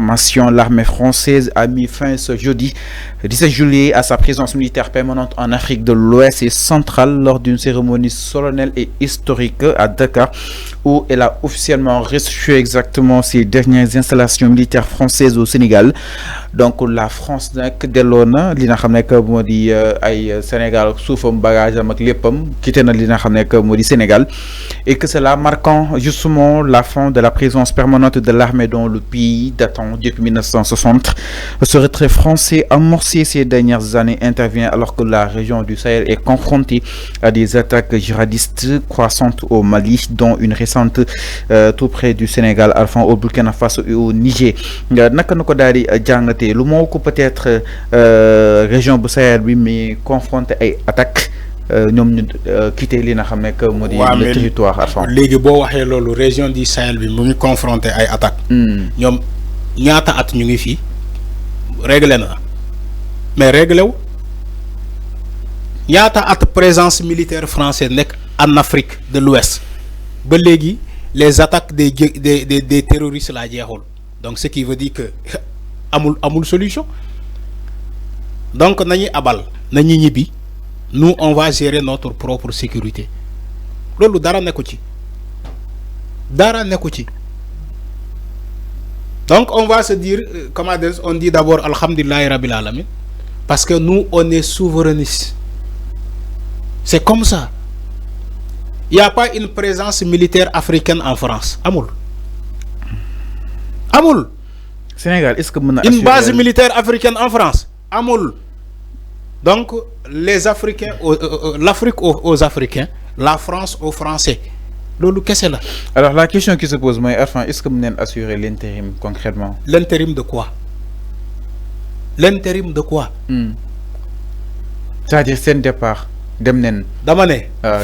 information, l'armée française a mis fin ce jeudi 17 juillet à sa présence militaire permanente en Afrique de l'Ouest et centrale lors d'une cérémonie solennelle et historique à Dakar, où elle a officiellement reçu exactement ses dernières installations militaires françaises au Sénégal. Donc la France nak delona li nga xamné que modi ay Sénégal soufam bagage am ak leppam quitté na li nga xamné que modi Sénégal, et que cela marquant justement la fin de la présence permanente de l'armée dans le pays datant depuis 1960. Ce retrait français amorcé ces dernières années intervient alors que la région du Sahel est confrontée à des attaques djihadistes croissantes au Mali, dont une récente tout près du Sénégal, enfin au Burkina Faso et au Niger. Naka nako dali jangate lu moko peut-être région bu Sahel bi mais confronté ay attaques ñom ñu quitter li nga xamné que modi le territoire Arfan. Légui bo waxé lolu région du Sahel bi mu ngi confronté ay attaques. ñom ñaata at ñu ngi fi réglé na mais réglé wu ñaata at présence militaire française nek en Afrique de l'Ouest ba légui les attaques des terroristes la jeexul. Donc ce qui veut dire que amul solution. Donc nañi abal nañi ñibi, nous on va gérer notre propre sécurité. Lolu dara nekku ci. Dara nekku ci. Donc on va se dire comment dire, on dit d'abord alhamdulillah rabbil alamin parce que nous on est souverainistes. C'est comme ça. Il n'y a pas une présence militaire africaine en France. Amoul. Amoul. Sénégal, est-ce que une base militaire africaine en France? Amoul. Donc, les Africains, l'Afrique aux Africains, la France aux Français. Lolo, qu'est-ce que c'est là? Alors, la question qui se pose, moi, est-ce que vous pouvez assurer l'intérim concrètement? L'intérim de quoi? L'intérim de quoi? C'est-à-dire, c'est un départ.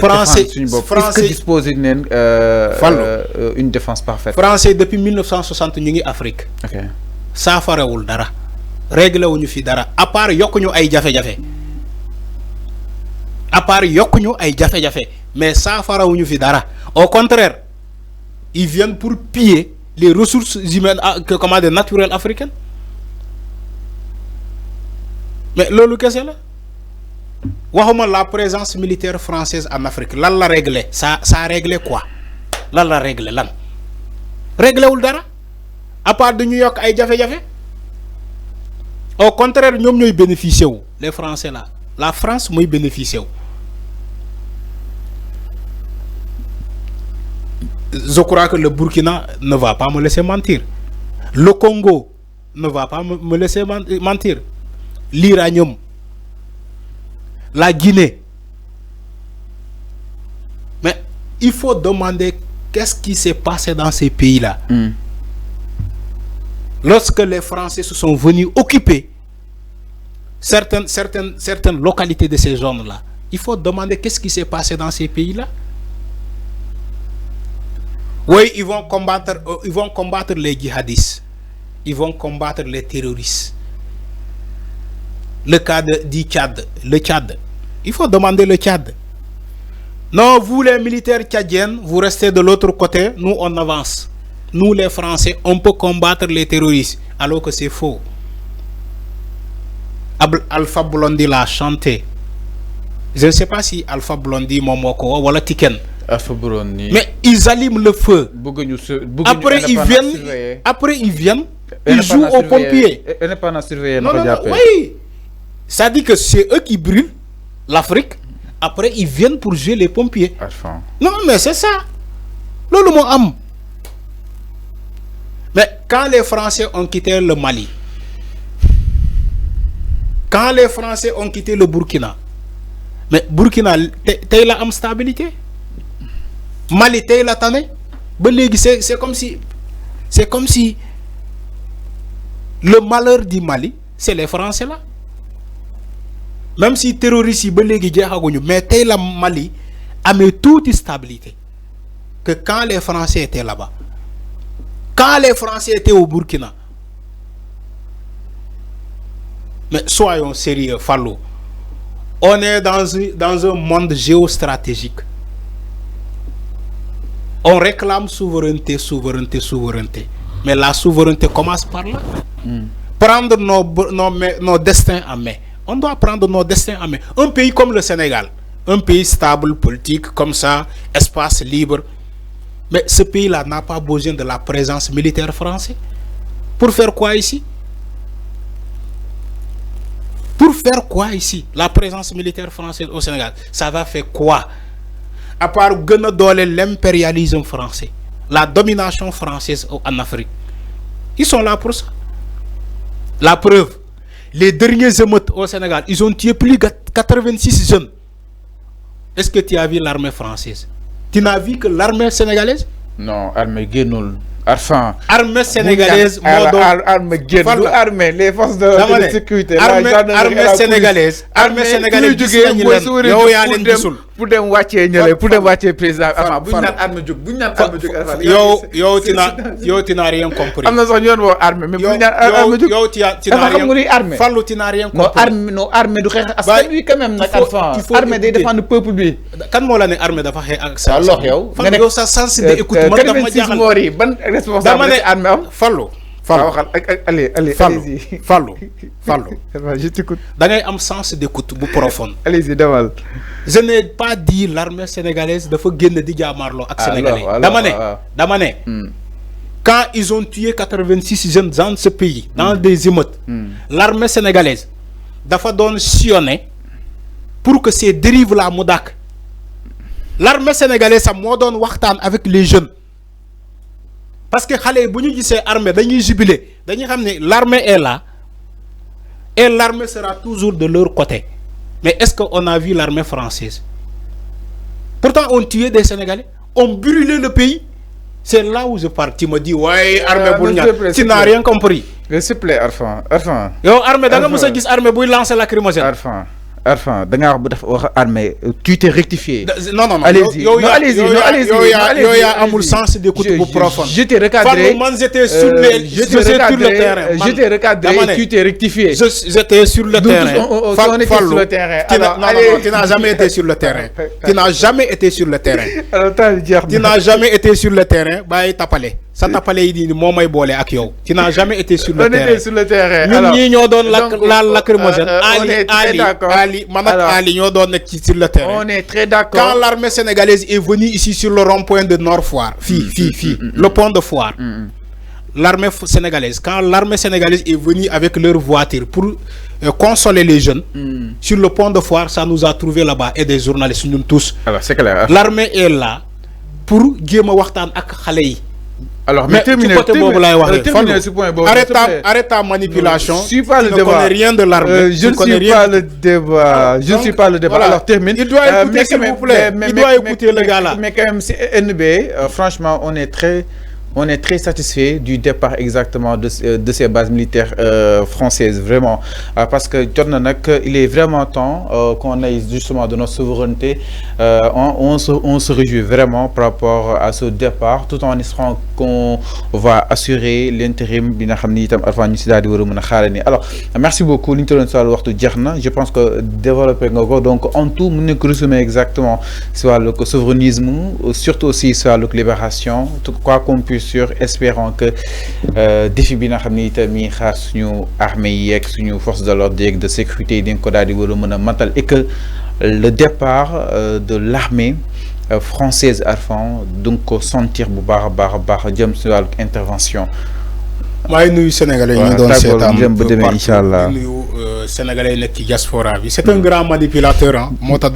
Français dispose une défense parfaite. Français depuis 1960 ñu ngi Afrique. OK. Saafarawul dara. Réglé wuñu fi dara à part yokkuñu ay jafe-jafe. À part yokkuñu ay jafe-jafe, mais saafarawuñu fi dara. Au contraire, ils viennent pour piller les ressources humaines naturelles africaines. Mais lolu kessé la. Waxuma la présence militaire française en Afrique lan la réglé ça a réglé quoi lan la réglé lan réglé wul dara à part de New York ay jafe-jafe. Au contraire ñom ñoy bénéficier wu les Français là, la France moy bénéficier wu. Je crois que le Burkina ne va pas me laisser mentir, le Congo ne va pas me laisser mentir, l'Iranium, la Guinée. Mais il faut demander qu'est-ce qui s'est passé dans ces pays-là. Lorsque les Français se sont venus occuper certaines localités de ces zones-là, il faut demander qu'est-ce qui s'est passé dans ces pays-là. Oui, ils vont combattre les djihadistes, ils vont combattre les terroristes. Le cas du Tchad, le Tchad. Il faut demander le Tchad. Non, vous les militaires tchadiens, vous restez de l'autre côté, nous on avance. Nous les Français, on peut combattre les terroristes, alors que c'est faux. Alpha Blondy l'a chanté. Je ne sais pas si Alpha Blondy, Momoko, ou Tiken. Alpha Blondy. Mais ils allument le feu. Après ils viennent, ils jouent aux pompiers. Non, oui. Ça dit que c'est eux qui brûlent l'Afrique. Après, ils viennent pour jouer les pompiers. Non, mais c'est ça. Lolo mo am. Mais quand les Français ont quitté le Mali, quand les Français ont quitté le Burkina, mais Burkina, t'as la am stabilité. Mali, t'as la tane. C'est comme si le malheur du Mali, c'est les Français là. Même si terroristes mais t'es la Mali a mis toute stabilité que quand les Français étaient là-bas, quand les Français étaient au Burkina. Mais soyons sérieux, Fallou. On est dans un monde géostratégique. On réclame souveraineté. Mais la souveraineté commence par là. Prendre nos destins en main. On doit prendre nos destins en main. Un pays comme le Sénégal, un pays stable, politique, comme ça, espace libre. Mais ce pays-là n'a pas besoin de la présence militaire française. Pour faire quoi ici? Pour faire quoi ici? La présence militaire française au Sénégal, ça va faire quoi? À part l'impérialisme français, la domination française en Afrique. Ils sont là pour ça. La preuve, les derniers émeutes au Sénégal, ils ont tué plus de 86 jeunes. Est-ce que tu as vu l'armée française? Tu n'as vu que l'armée sénégalaise? Non, armée Guénoul. Enfin, armée sénégalaise, armée, les forces de sécurité, armée sénégalaise, pour dem wàccee ñële pour dem wàccee président avant bu ñu naan armée jóg bu ñu naan armée jóg yow tu n'as rien compris. am na sax ñu doon woo armée mais bu ñu naan armée jóg yow tu n'as rien compris. non armée du xeex askan wi quand même nag armée day défendre peuple bi. kan moo la ne armée dafa xeex ak sa alors yow nga yow sa sens d'écoute man dafa ma jaaxal mort yi ban responsable armée am Fallou je t'écoute. Da ngay am sens d'écoute bu profond. Allez-y demal. Je n'ai pas dit l'armée sénégalaise dafa génn di jaamarloo ak sénégalais. Dama ne quand ils ont tué 86 jeunes dans ce pays, dans des émeutes, l'armée sénégalaise dafa doon sillonner pour que ces dérives là mu dàkk. L'armée sénégalaise sax moo doon waxtaan avec les jeunes. Parce que xale bu ñu gisee armée dañuy jubiler dañuy xam ne l'armée est là et l'armée sera toujours de leur côté. Mais est-ce qu'on a vu l'armée française? Pourtant on tuait des Sénégalais, on brûlait le pays. C'est là où je pars. Tu me dis ouais armée bu ñaan, tu n'as rien compris. S'il te plaît Arfan. Yow armée da nga mës a gis armée buy lancer lacrymogène. Arfan da nga wax bu def wax armée tu t'es rectifié. Non allez-y yow yaa amul sens d'écoute bu profond. Je t'ai recadré. Man j'étais sur le terrain. Je t'ai recadré et tu t'es rectifié. J'étais sur le terrain. On était sur le terrain. Non, tu n'as jamais été sur le terrain. Tu n'as jamais été sur le terrain. Tu n'as jamais été sur le terrain. Bàyyi tapale. Sa tapale yi di moo may boole ak yow. Tu n'as jamais été sur le terrain. On était sur le terrain. Ñun ñii ñoo doon laal lacrymogène. Ali man ak Ali ñoo doon nekk ci sur le terrain. On est très d'accord. Quand l'armée sénégalaise est venue ici sur le rond-point de Nord Foire, le pont de Foire, l'armée sénégalaise, quand l'armée sénégalaise est venue avec leur voiture pour consoler les jeunes, sur le pont de Foire, ça nous a trouvé là-bas et des journalistes, nous tous. Alors, c'est clair. L'armée est là pour jéem a waxtaan ak xale yi. Alors, mais terminez ce point. Arrête ta manipulation. Je suis pas le débat. Tu ne connais rien de l'armée. Je ne suis pas le débat. Je ne suis pas le débat. Alors, termine. Il doit écouter, s'il vous plaît. Il doit écouter le gars là. Mais quand même, c'est NB. Franchement, on est très satisfait du départ exactement de ces bases militaires françaises, vraiment. Parce que il est vraiment temps qu'on ait justement de notre souveraineté. On se réjouit vraiment par rapport à ce départ, tout en espérant qu'on va assurer l'intérim. Alors, merci beaucoup. Je pense que développer donc en tout, nous résumer exactement sur le souverainisme, surtout aussi sur la libération, tout quoi qu'on puisse sur espérant que défi bi nga xamni tammi xaar suñu armée yi ak suñu force de l'ordre de sécurité dañ ko daal di war a mën a matal et que le départ de l'armée française Arfan donc ko sentir bu baax a baax jëm si wàllu intervention. maa ngi nuyu sénégalais ñu doon seetaan jëm ba demee incha allah nuyu sénégalais nekk ci diaspora bi c'est un grand manipulateur moo tax